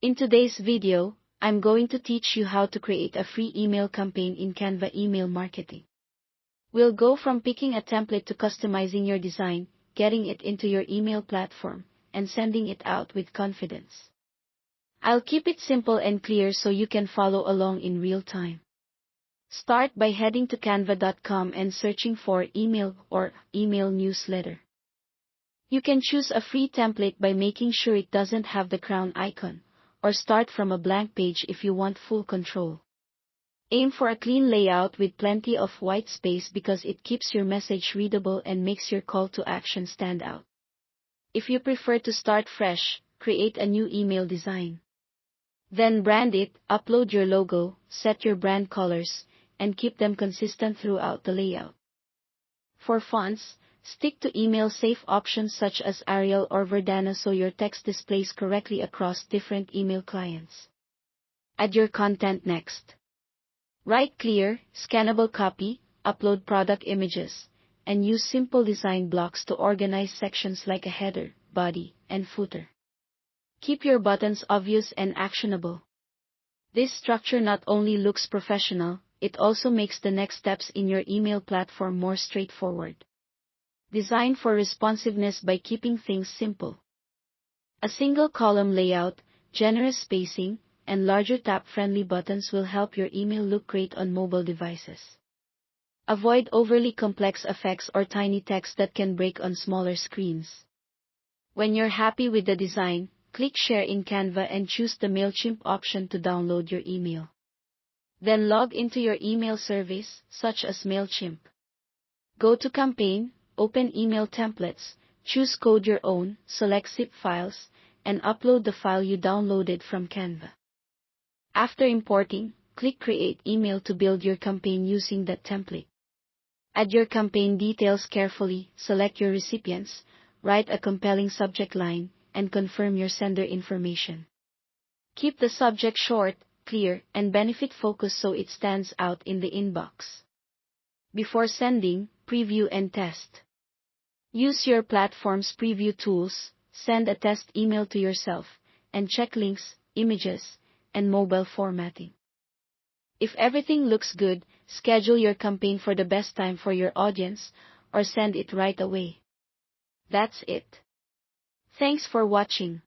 In today's video, I'm going to teach you how to create a free email campaign in Canva Email Marketing. We'll go from picking a template to customizing your design, getting it into your email platform, and sending it out with confidence. I'll keep it simple and clear so you can follow along in real time. Start by heading to canva.com and searching for email or email newsletter. You can choose a free template by making sure it doesn't have the crown icon, or start from a blank page if you want full control. Aim for a clean layout with plenty of white space because it keeps your message readable and makes your call to action stand out. If you prefer to start fresh, create a new email design. Then brand it, upload your logo, set your brand colors, and keep them consistent throughout the layout. For fonts, stick to email-safe options such as Arial or Verdana so your text displays correctly across different email clients. Add your content next. Write clear, scannable copy, upload product images, and use simple design blocks to organize sections like a header, body, and footer. Keep your buttons obvious and actionable. This structure not only looks professional, it also makes the next steps in your email platform more straightforward. Design for responsiveness by keeping things simple. A single column layout, generous spacing, and larger tap-friendly buttons will help your email look great on mobile devices. Avoid overly complex effects or tiny text that can break on smaller screens. When you're happy with the design, click Share in Canva and choose the MailChimp option to download your email. Then log into your email service, such as MailChimp. Go to Campaign, open Email Templates, choose Code Your Own, select zip files, and upload the file you downloaded from Canva. After importing, click Create Email to build your campaign using that template. Add your campaign details carefully, select your recipients, write a compelling subject line, and confirm your sender information. Keep the subject short, clear, and benefit-focused so it stands out in the inbox. Before sending, preview and test. Use your platform's preview tools, send a test email to yourself, and check links, images, and mobile formatting. If everything looks good, schedule your campaign for the best time for your audience, or send it right away. That's it. Thanks for watching.